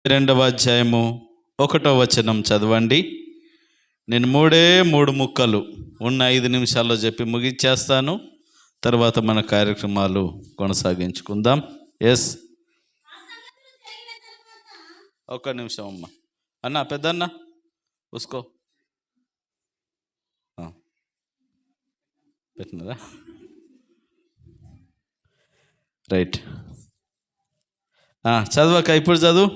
2వ అధ్యాయము 1వ వచనం చదవండి. నేను 3 ముక్కలు ఉన్న 5 నిమిషాల్లో చెప్పి ముగించేస్తాను. తర్వాత మన కార్యక్రమాలు కొనసాగించుకుందాం. ఎస్, ఒక్క నిమిషం అమ్మ. అన్న పెద్దన్న ఉసుకో పెట్టినరా? రైట్, చదవక ఇప్పుడు చదువు.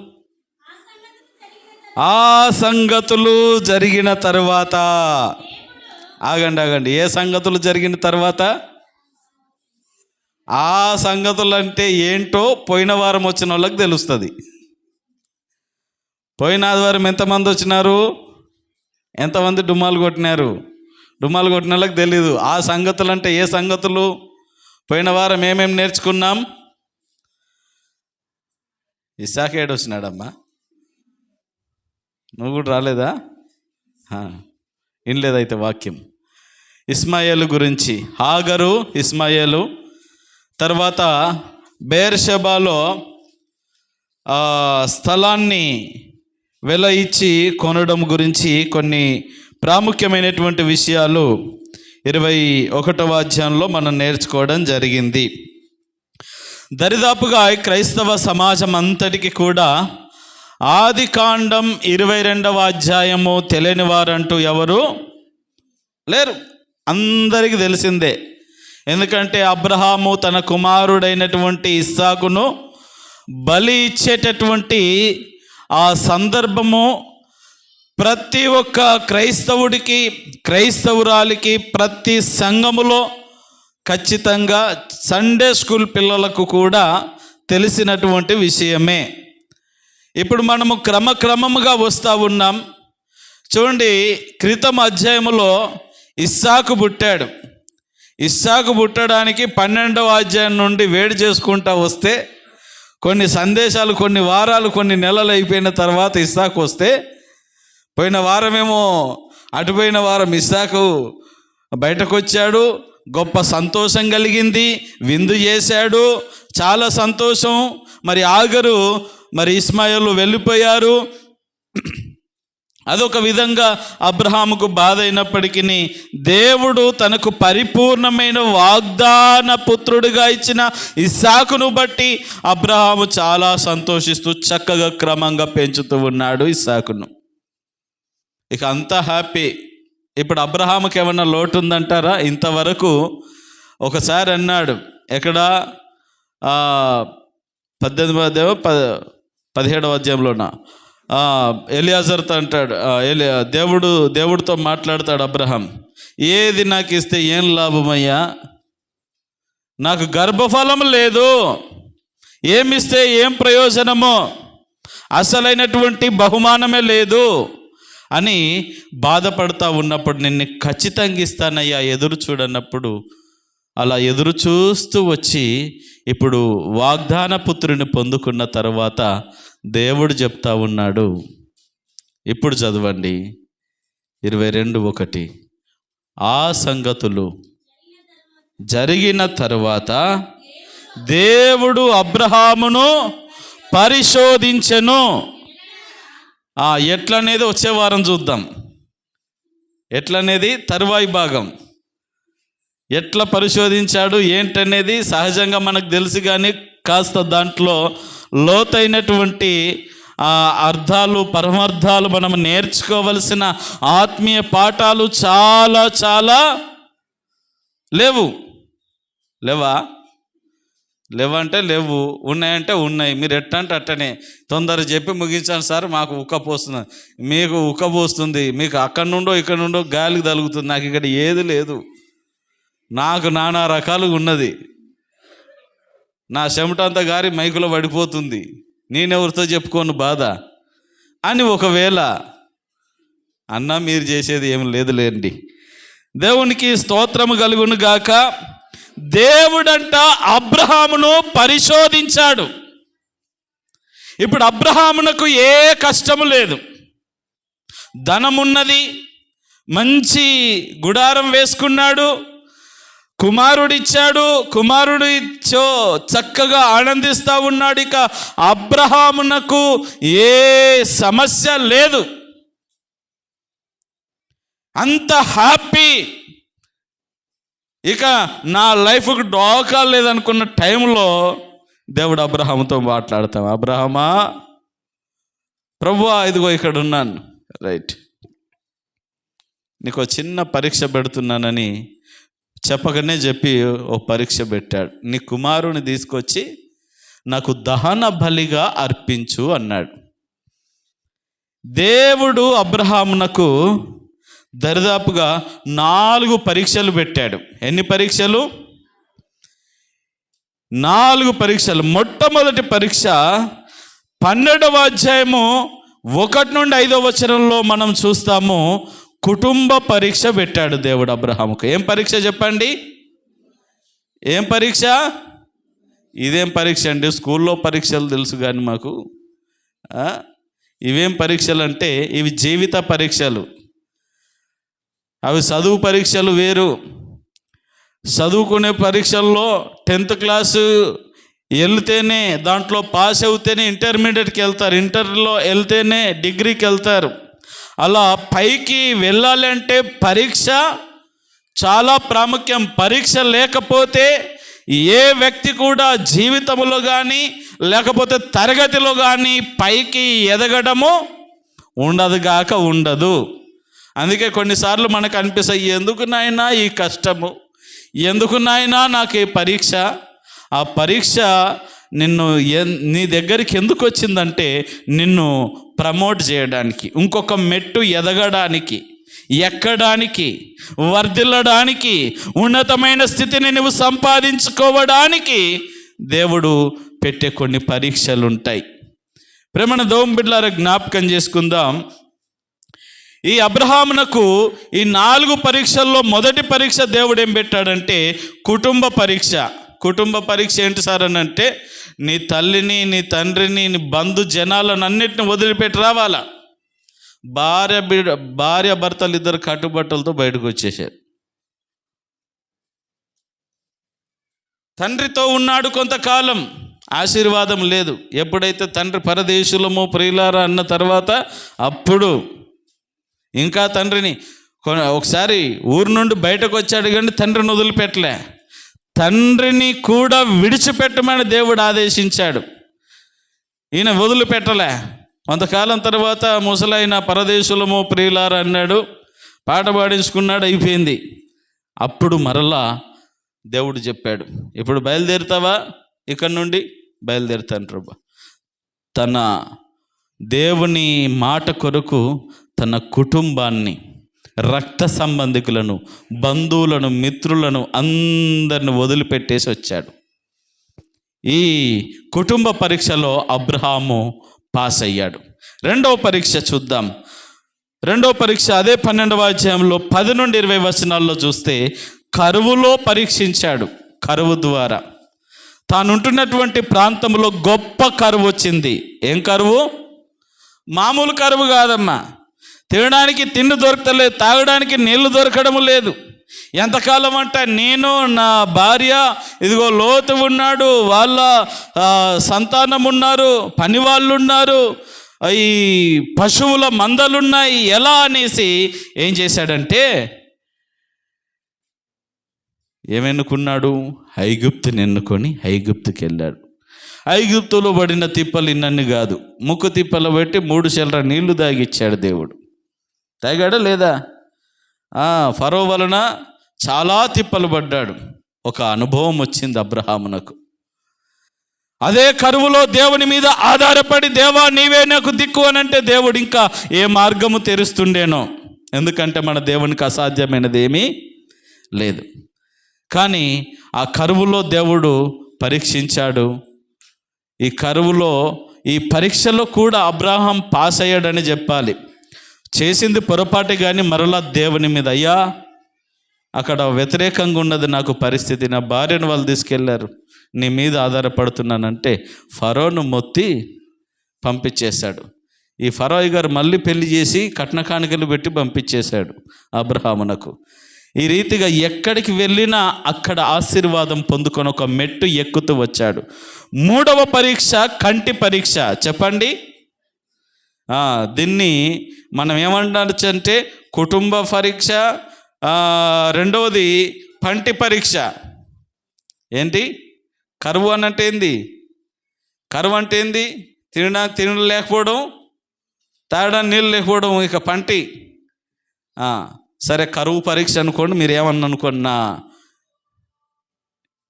ఆ సంగతులు జరిగిన తర్వాత, ఆగండి, ఏ సంగతులు జరిగిన తర్వాత? ఆ సంగతులు అంటే ఏంటో పోయిన వారం వచ్చిన వాళ్ళకి తెలుస్తుంది. పోయిన ఆదివారం ఎంతమంది వచ్చినారు, ఎంతమంది డుమ్మాలు కొట్టినారు? డుమ్మాలు కొట్టిన వాళ్ళకి తెలీదు ఆ సంగతులు అంటే ఏ సంగతులు. పోయిన వారం ఏమేమి నేర్చుకున్నాం? ఇస్సాకు ఏడు వచ్చినాడమ్మా, నువ్వు కూడా రాలేదా? వినలేదైతే వాక్యం. ఇస్మాయేలు గురించి, హాగరు, ఇస్మాయేలు. తర్వాత బేర్షెబాలో స్థలాన్ని వెల ఇచ్చి కొనడం గురించి కొన్ని ప్రాముఖ్యమైనటువంటి విషయాలు 21వ అధ్యాయంలో మనం నేర్చుకోవడం జరిగింది. దరిదాపుగా క్రైస్తవ సమాజం అంతటికి కూడా ఆదికాండం 22వ అధ్యాయము తెలియని వారంటూ ఎవరు లేరు, అందరికీ తెలిసిందే. ఎందుకంటే అబ్రహాము తన కుమారుడైనటువంటి ఇస్సాకును బలి ఇచ్చేటటువంటి ఆ సందర్భము ప్రతి ఒక్క క్రైస్తవుడికి, క్రైస్తవురాలికి, ప్రతి సంఘములో ఖచ్చితంగా సండే స్కూల్ పిల్లలకు కూడా తెలిసినటువంటి విషయమే. ఇప్పుడు మనము క్రమక్రమముగా వస్తూ ఉన్నాం. చూడండి, క్రితం అధ్యాయములో ఇస్సాకు పుట్టాడు. ఇస్సాకు పుట్టడానికి 12వ అధ్యాయం నుండి వేడి చేసుకుంటూ వస్తే కొన్ని సందేశాలు, కొన్ని వారాలు, కొన్ని నెలలు అయిపోయిన తర్వాత ఇస్సాకు వస్తే, పోయిన వారమేమో అటుపోయిన వారం ఇస్సాకు బయటకు వచ్చాడు, గొప్ప సంతోషం కలిగింది, విందు చేశాడు, చాలా సంతోషం. మరి ఆగరు, మరి ఇస్మాయిలు వెళ్ళిపోయారు. అదొక విధంగా అబ్రహాముకు బాధ అయినప్పటికీ దేవుడు తనకు పరిపూర్ణమైన వాగ్దాన పుత్రుడిగా ఇచ్చిన ఇస్సాకును బట్టి అబ్రహాము చాలా సంతోషిస్తూ చక్కగా క్రమంగా పెంచుతూ ఉన్నాడు ఇస్సాకును. ఇక అంతా హ్యాపీ. ఇప్పుడు అబ్రహాముకి ఏమన్నా లోటు ఉందంటారా? ఇంతవరకు ఒకసారి అన్నాడు, ఎక్కడ 17వ అధ్యాయంలోన ఎలియాజర్తో అంటాడు, దేవుడితో మాట్లాడతాడు అబ్రహాం, ఏది నాకు ఇస్తే ఏం లాభమయ్యా, నాకు గర్భఫలం లేదు, ఏమిస్తే ఏం ప్రయోజనమో, అసలైనటువంటి బహుమానమే లేదు అని బాధపడతా ఉన్నప్పుడు, నిన్ను ఖచ్చితంగా ఇస్తానయ్యా, ఎదురు చూడన్నప్పుడు అలా ఎదురు చూస్తూ వచ్చి ఇప్పుడు వాగ్దాన పుత్రుని పొందుకున్న తర్వాత దేవుడు చెప్తా ఉన్నాడు. ఇప్పుడు చదవండి 22:1. ఆ సంగతులు జరిగిన తరువాత దేవుడు అబ్రహామును పరిశోధించెను. ఎట్లనేది వచ్చే వారం చూద్దాం. ఎట్లనేది తరువాయి భాగం. ఎట్లా పరిశోధించాడు ఏంటనేది సహజంగా మనకు తెలుసు, కానీ కాస్త దాంట్లో లోతైనటువంటి అర్థాలు, పరమార్థాలు మనం నేర్చుకోవలసిన ఆత్మీయ పాఠాలు చాలా చాలా లేవంటే లేవు, ఉన్నాయంటే ఉన్నాయి. మీరు ఎట్టంటే అట్టనే తొందరగా చెప్పి ముగించాను సార్, మాకు ఉక్కపోస్తుంది, మీకు ఉక్కపోస్తుంది, మీకు అక్కడి నుండో ఇక్కడ నుండో గాలికి తగులుతుంది, నాకు ఇక్కడ ఏది లేదు, నాకు నానా రకాలుగా ఉన్నది, నా చెమటంతా గారి మైకులో పడిపోతుంది, నేనెవరితో చెప్పుకోను బాధ అని ఒకవేళ అన్నా మీరు చేసేది ఏమి లేదులేండి. దేవునికి స్తోత్రము కలుగును గాక. దేవుడంట అబ్రహామును పరిశోధించాడు. ఇప్పుడు అబ్రహామునకు ఏ కష్టము లేదు, ధనమున్నది, మంచి గుడారం వేసుకున్నాడు, కుమారుడిచ్చాడు, కుమారుడిచ్చో చక్కగా ఆనందిస్తూ ఉన్నాడు. ఇక అబ్రహామునకు ఏ సమస్య లేదు, అంత హ్యాపీ. ఇక నా లైఫ్కి డోకా లేదనుకున్న టైంలో దేవుడు అబ్రహాముతో మాట్లాడతాం, అబ్రహమా, ప్రభువా ఇదిగో ఇక్కడ ఉన్నాను, రైట్, నీకు చిన్న పరీక్ష పెడుతున్నానని చెప్పకనే చెప్పి ఓ పరీక్ష పెట్టాడు. నీ కుమారుని తీసుకొచ్చి నాకు దహన బలిగా అర్పించు అన్నాడు. దేవుడు అబ్రహామునకు దరిదాపుగా 4 పరీక్షలు పెట్టాడు. ఎన్ని పరీక్షలు? 4 పరీక్షలు. మొట్టమొదటి పరీక్ష 12వ అధ్యాయము 1 నుండి 5వ వచనంలో మనం చూస్తాము. కుటుంబ పరీక్ష పెట్టాడు దేవుడు అబ్రహాముకు. ఏం పరీక్ష చెప్పండి? ఏం పరీక్ష? ఇదేం పరీక్ష అండి? స్కూల్లో పరీక్షలు తెలుసు కానీ మాకు ఇవేం పరీక్షలు అంటే ఇవి జీవిత పరీక్షలు. అవి చదువు పరీక్షలు వేరు. చదువుకునే పరీక్షల్లో 10th క్లాసు వెళ్తేనే, దాంట్లో పాస్ అవుతేనే ఇంటర్మీడియట్కి వెళ్తారు, ఇంటర్లో వెళ్తేనే డిగ్రీకి వెళ్తారు. అలా పైకి వెళ్ళాలి అంటే పరీక్ష చాలా ప్రాముఖ్యం. పరీక్ష లేకపోతే ఏ వ్యక్తి కూడా జీవితంలో కానీ లేకపోతే తరగతిలో కానీ పైకి ఎదగడము ఉండదు. అందుకే కొన్నిసార్లు మనకు అనిపిస్తాయి, ఎందుకు నాయనా ఈ కష్టము, ఎందుకు నాయనా నాకు ఈ పరీక్ష. ఆ పరీక్ష నీ దగ్గరికి ఎందుకు వచ్చిందంటే నిన్ను ప్రమోట్ చేయడానికి, ఇంకొక మెట్టు ఎదగడానికి, ఎక్కడానికి, వర్ధిల్లడానికి, ఉన్నతమైన స్థితిని నువ్వు సంపాదించుకోవడానికి దేవుడు పెట్టే కొన్ని పరీక్షలు ఉంటాయి. ప్రేమన దేవుని బిడ్డలారా, జ్ఞాపకం చేసుకుందాం. ఈ అబ్రహామునకు ఈ 4 పరీక్షల్లో మొదటి పరీక్ష దేవుడు ఏం పెట్టాడంటే కుటుంబ పరీక్ష. కుటుంబ పరీక్ష ఏంటి సార్ అని అంటే, నీ తల్లిని, నీ తండ్రిని, నీ బంధు జనాలను అన్నిటిని వదిలిపెట్టి రావాలా. భార్య భర్తలు ఇద్దరు కట్టుబట్టలతో బయటకు వచ్చేసారు. తండ్రితో ఉన్నాడు కొంతకాలం, ఆశీర్వాదం లేదు. ఎప్పుడైతే తండ్రి పరదేశులము ప్రియులారా అన్న తర్వాత అప్పుడు ఇంకా తండ్రిని ఒకసారి ఊరు నుండి బయటకు వచ్చాడు కానీ తండ్రిని వదిలిపెట్టలే. తండ్రిని కూడా విడిచిపెట్టమని దేవుడు ఆదేశించాడు. ఈయన వదిలిపెట్టలే. కొంతకాలం తర్వాత ముసలైన పరదేశులము ప్రియులారా అన్నాడు, పాట పాడించుకున్నాడు, అయిపోయింది. అప్పుడు మరలా దేవుడు చెప్పాడు, ఇప్పుడు బయలుదేరుతావా? ఇక్కడి నుండి బయలుదేరుతాను ప్రభు. తన దేవుని మాట కొరకు తన కుటుంబాన్ని, రక్త సంబంధికులను, బంధువులను, మిత్రులను అందరిని వదిలిపెట్టేసి వచ్చాడు. ఈ కుటుంబ పరీక్షలో అబ్రహాము పాస్ అయ్యాడు. రెండవ పరీక్ష చూద్దాం. రెండవ పరీక్ష అదే 12వ అధ్యాయంలో 10 నుండి 20 వచనాల్లో చూస్తే కరువులో పరీక్షించాడు. కరువు ద్వారా తానుంటున్నటువంటి ప్రాంతంలో గొప్ప కరువు వచ్చింది. ఏం కరువు? మామూలు కరువు కాదమ్మా. తినడానికి తిండి దొరకలేదు, తాగడానికి నీళ్లు దొరకడం లేదు. ఎంతకాలం అంట, నేను నా భార్య ఇదిగో లోతు ఉన్నాడు, వాళ్ళ సంతానం ఉన్నారు, పని వాళ్ళు ఉన్నారు, ఈ పశువుల మందలున్నాయి, ఎలా అనేసి ఏం చేశాడంటే ఏమెన్నుకున్నాడు? ఐగుప్తుని ఎన్నుకొని ఐగుప్తుకి వెళ్ళాడు. ఐగుప్తులో పడిన తిప్పలు ఇన్నన్ని కాదు, ముక్కు తిప్పలు పెట్టి 3 చెల్ర నీళ్లు తాగిచ్చాడు దేవుడు. తాగాడా లేదా? ఫరో వలన చాలా తిప్పలు పడ్డాడు. ఒక అనుభవం వచ్చింది అబ్రహామునకు. అదే కరువులో దేవుని మీద ఆధారపడి, దేవా నీవే నాకు దిక్కు అని అంటే దేవుడు ఇంకా ఏ మార్గము తెరుస్తుండేనో. ఎందుకంటే మన దేవునికి అసాధ్యమైనది ఏమీ లేదు. కానీ ఆ కరువులో దేవుడు పరీక్షించాడు. ఈ కరువులో, ఈ పరీక్షలో కూడా అబ్రహాం పాస్ అయ్యాడని చెప్పాలి. చేసింది పొరపాటు కానీ మరలా దేవుని మీద, అయ్యా అక్కడ వ్యతిరేకంగా ఉన్నది నాకు పరిస్థితి, నా భార్యను వాళ్ళు తీసుకెళ్లారు, నీ మీద ఆధారపడుతున్నానంటే ఫరోను మొత్తి పంపించేశాడు. ఈ ఫరో గారు మళ్ళీ పెళ్లి చేసి కట్న కానుకలు పెట్టి పంపించేశాడు అబ్రహామునకు. ఈ రీతిగా ఎక్కడికి వెళ్ళినా అక్కడ ఆశీర్వాదం పొందుకొని ఒక మెట్టు ఎక్కుతూ వచ్చాడు. 3వ పరీక్ష కంటి పరీక్ష. చెప్పండి, దీన్ని మనం ఏమంటారు అంటే కుటుంబ పరీక్ష, రెండవది పంటి పరీక్ష. ఏంటి కరువు అనంటే ఏంది? కరువు అంటే ఏంది? తినడం లేకపోవడం, తాగడానికి నీళ్ళు లేకపోవడం. ఇక పంటి, సరే కరువు పరీక్ష అనుకోండి, మీరు ఏమన్నా అనుకోండి, నా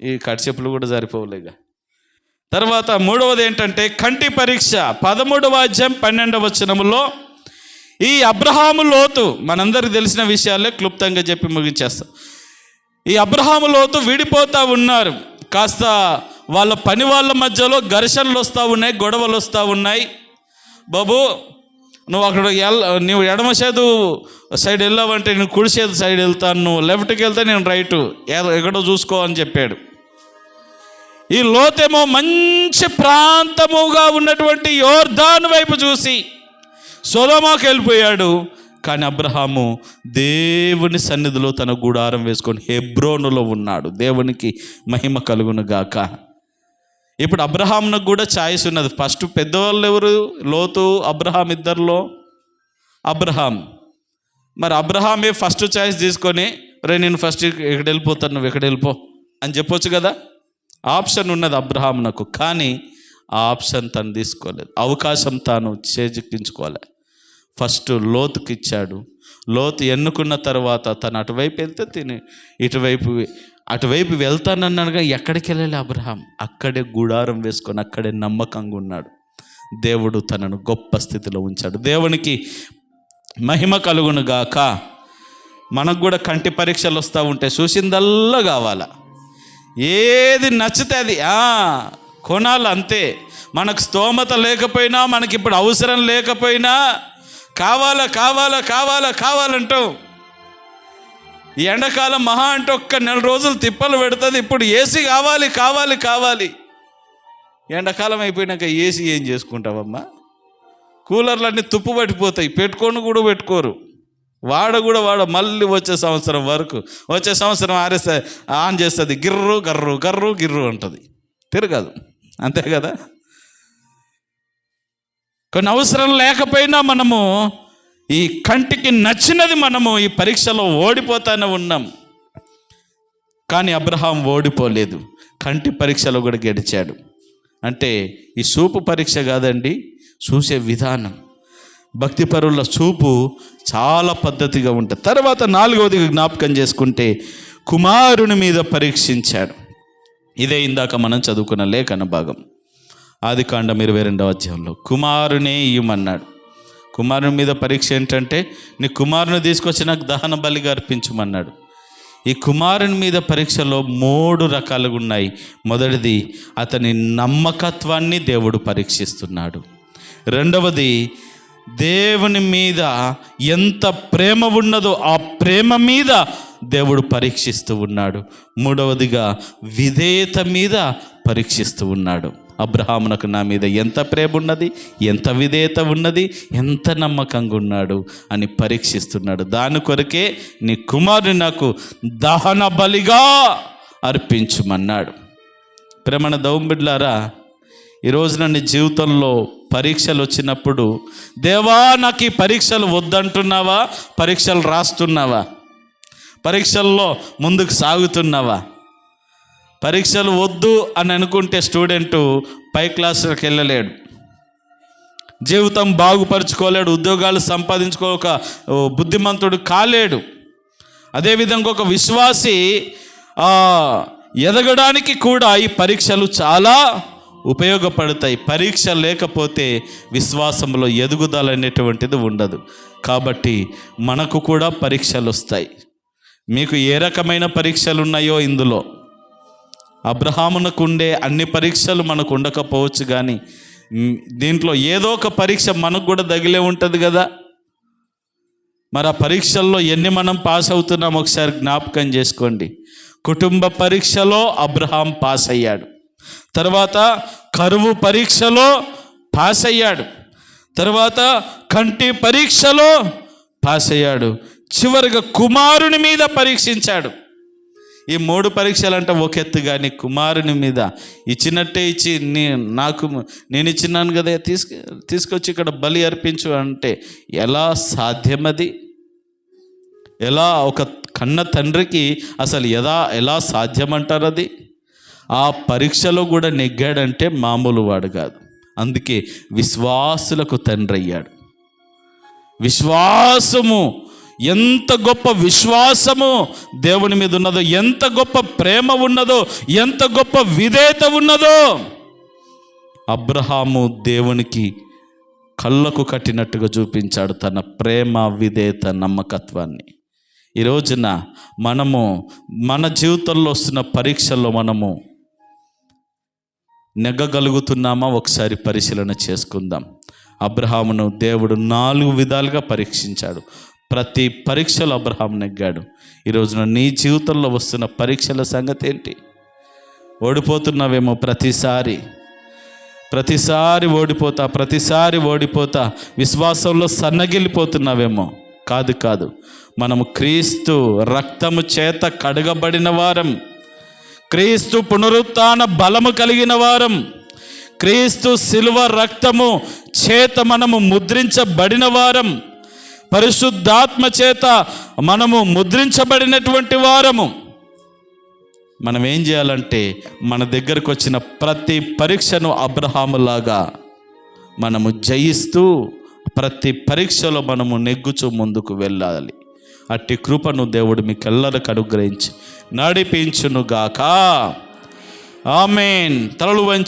ఈ కడిచెప్పులు కూడా సరిపోలేగా. తర్వాత 3వది ఏంటంటే కంటి పరీక్ష. 13వ అధ్యాయం 12వ వచనములో ఈ అబ్రహాము లోతు, మనందరికి తెలిసిన విషయాలే క్లుప్తంగా చెప్పి ముగించేస్తాం. ఈ అబ్రహాము లోతు విడిపోతూ ఉన్నారు. కాస్త వాళ్ళ పని వాళ్ళ మధ్యలో ఘర్షణలు వస్తూ ఉన్నాయి, గొడవలు వస్తూ ఉన్నాయి. బాబు నువ్వు అక్కడ నువ్వు ఎడమ చేదు సైడ్ వెళ్ళావంటే నేను కుడి చేదు సైడ్ వెళ్తాను, నువ్వు లెఫ్ట్కి వెళ్తే నేను రైటు, ఎక్కడో చూసుకో అని చెప్పాడు. ఈ లోతేమో మంచి ప్రాంతముగా ఉన్నటువంటి యోర్దాను వైపు చూసి సొదొమకి వెళ్ళిపోయాడు. కానీ అబ్రహాము దేవుని సన్నిధిలో తన గుడారం వేసుకొని హెబ్రోనులో ఉన్నాడు. దేవునికి మహిమ కలుగును గాక. ఇప్పుడు అబ్రహామునకు కూడా ఛాయిస్ ఉన్నది. ఫస్ట్ పెద్దవాళ్ళు ఎవరు? లోతు, అబ్రహాం. ఇద్దరిలో అబ్రహాం. మరి అబ్రహామే ఫస్ట్ ఛాయిస్ తీసుకొని, రే నేను ఫస్ట్ ఎక్కడ వెళ్ళిపోతాను, నువ్వు ఎక్కడ వెళ్ళిపో అని చెప్పొచ్చు కదా. ఆప్షన్ ఉన్నది అబ్రహామునకు. కానీ ఆ ఆప్షన్ తను తీసుకోలేదు, అవకాశం తాను చేజిక్కించుకోలే. ఫస్ట్ లోతుకి ఇచ్చాడు. లోతు ఎన్నుకున్న తర్వాత తను అటువైపు వెళ్తే తిని అటువైపు వెళ్తానన్నాడుగా. ఎక్కడికి వెళ్ళాలి అబ్రహాం? అక్కడే గుడారం వేసుకొని అక్కడే నమ్మకంగా ఉన్నాడు. దేవుడు తనను గొప్ప స్థితిలో ఉంచాడు. దేవునికి మహిమ కలుగును గాక. మనకు కూడా కంటి పరీక్షలు వస్తూ ఉంటే చూసిందల్లా కావాలా, ఏది నచ్చితే అది కొనాలి అంతే. మనకు స్తోమత లేకపోయినా, మనకి ఇప్పుడు అవసరం లేకపోయినా కావాలంటాం. ఈ ఎండాకాలం మహా అంటే ఒక్క 4 రోజులు తిప్పలు పెడుతుంది. ఇప్పుడు ఏసీ కావాలి. ఎండాకాలం అయిపోయినాక ఏసీ ఏం చేసుకుంటావమ్మా? కూలర్లన్నీ తుప్పు పట్టిపోతాయి, పెట్టుకోరు. వాడ మళ్ళీ వచ్చే సంవత్సరం ఆరేస్తే ఆన్ చేస్తుంది, గిర్రు అంటుంది, తిరగదు. అంతే కదా. కొన్ని అవసరం లేకపోయినా మనము ఈ కంటికి నచ్చినది మనము ఈ పరీక్షలో ఓడిపోతానే ఉన్నాం. కానీ అబ్రహాం ఓడిపోలేదు, కంటి పరీక్షలో కూడా గెలిచాడు. అంటే ఈ చూపు పరీక్ష కాదండి, చూసే విధానం. భక్తిపరుల చూపు చాలా పద్ధతిగా ఉంటుంది. తర్వాత 4వది జ్ఞాపకం చేసుకుంటే కుమారుని మీద పరీక్షించాడు. ఇదే ఇందాక మనం చదువుకున్న లేఖన భాగం, ఆదికాండం 22వ అధ్యాయంలో కుమారునే ఇయ్యమన్నాడు. కుమారుని మీద పరీక్ష ఏంటంటే నీ కుమారుని తీసుకొచ్చి నాకు దహన బలిగా అర్పించమన్నాడు. ఈ కుమారుని మీద పరీక్షలో 3 రకాలుగా ఉన్నాయి. మొదటిది అతని నమ్మకత్వాన్ని దేవుడు పరీక్షిస్తున్నాడు. రెండవది దేవుని మీద ఎంత ప్రేమ ఉన్నదో ఆ ప్రేమ మీద దేవుడు పరీక్షిస్తూ ఉన్నాడు. మూడవదిగా విధేయత మీద పరీక్షిస్తూ ఉన్నాడు. అబ్రహామునకు నా మీద ఎంత ప్రేమ ఉన్నది, ఎంత విధేయత ఉన్నది, ఎంత నమ్మకంగా ఉన్నాడు అని పరీక్షిస్తున్నాడు. దాని కొరకే నీ కుమారుని నాకు దహన బలిగా అర్పించుమన్నాడు. ప్రేమన దౌంబిడ్లారా, ఈరోజు నీ జీవితంలో పరీక్షలు వచ్చినప్పుడు దేవా నాకు ఈ పరీక్షలు వద్దంటున్నావా? పరీక్షలు రాస్తున్నావా? పరీక్షల్లో ముందుకు సాగుతున్నావా? పరీక్షలు వద్దు అని అనుకుంటే స్టూడెంటు పై క్లాసులకు వెళ్ళలేడు, జీవితం బాగుపరుచుకోలేడు, ఉద్యోగాలు సంపాదించుకోక బుద్ధిమంతుడు కాలేడు. అదేవిధంగా ఒక విశ్వాసి ఎదగడానికి కూడా ఈ పరీక్షలు చాలా ఉపయోగపడతాయి. పరీక్ష లేకపోతే విశ్వాసంలో ఎదుగుదల అనేటువంటిది ఉండదు. కాబట్టి మనకు కూడా పరీక్షలు వస్తాయి. మీకు ఏ రకమైన పరీక్షలు ఉన్నాయో ఇందులో అబ్రహామునకు ఉండే అన్ని పరీక్షలు మనకు ఉండకపోవచ్చు, కానీ దీంట్లో ఏదో ఒక పరీక్ష మనకు కూడా తగిలే ఉంటుంది కదా. మరి ఆ పరీక్షల్లో ఎన్ని మనం పాస్ అవుతున్నాం ఒకసారి జ్ఞాపకం చేసుకోండి. కుటుంబ పరీక్షలో అబ్రహాం పాస్ అయ్యాడు. తర్వాత కరువు పరీక్షలో పాస్ అయ్యాడు. తర్వాత కంటి పరీక్షలో పాస్ అయ్యాడు. చివరిగా కుమారుని మీద పరీక్షించాడు. ఈ 3 పరీక్షలు అంటే ఒక ఎత్తు, కానీ కుమారుని మీద ఇచ్చినట్టే ఇచ్చి నేను ఇచ్చినాను కదా, తీసుకొచ్చి ఇక్కడ బలి అర్పించు అంటే ఎలా సాధ్యమది? ఎలా ఒక కన్న తండ్రికి అసలు ఎలా సాధ్యమంటారు అది? ఆ పరీక్షలో కూడా నెగ్గాడంటే మామూలు వాడు కాదు. అందుకే విశ్వాసులకు తండ్రి అయ్యాడు. విశ్వాసము, ఎంత గొప్ప విశ్వాసము దేవుని మీద ఉన్నదో, ఎంత గొప్ప ప్రేమ ఉన్నదో, ఎంత గొప్ప విధేయత ఉన్నదో. అబ్రహాము దేవునికి కళ్ళకు కట్టినట్టుగా చూపించాడు తన ప్రేమ, విధేయత, నమ్మకత్వాన్ని. ఈ రోజున మనము మన జీవితంలో వస్తున్న పరీక్షల్లో మనము నెగ్గగలుగుతున్నామా? ఒకసారి పరిశీలన చేసుకుందాం. అబ్రహామును దేవుడు 4 విధాలుగా పరీక్షించాడు. ప్రతి పరీక్షలో అబ్రహాం నెగ్గాడు. ఈ రోజున నీ జీవితంలో వస్తున్న పరీక్షల సంగతి ఏంటి? ఓడిపోతున్నావేమో, ప్రతిసారి ఓడిపోతా విశ్వాసంలో సన్నగిల్లిపోతున్నావేమో. కాదు, మనము క్రీస్తు రక్తము చేత కడగబడిన వారం, క్రీస్తు పునరుత్థాన బలము కలిగిన వారం, క్రీస్తు శిలువ రక్తము చేత మనము ముద్రించబడిన వారం, పరిశుద్ధాత్మ చేత మనము ముద్రించబడినటువంటి వారము. మనం ఏం చేయాలంటే మన దగ్గరకు వచ్చిన ప్రతి పరీక్షను అబ్రహాములాగా మనము జయిస్తూ ప్రతి పరీక్షలో మనము నెగ్గుచూ ముందుకు వెళ్ళాలి. అట్టి కృపను దేవుడు మీకెల్లరికి అనుగ్రహించి నడిపించునుగాక. ఆమేన్. తలలు వంచి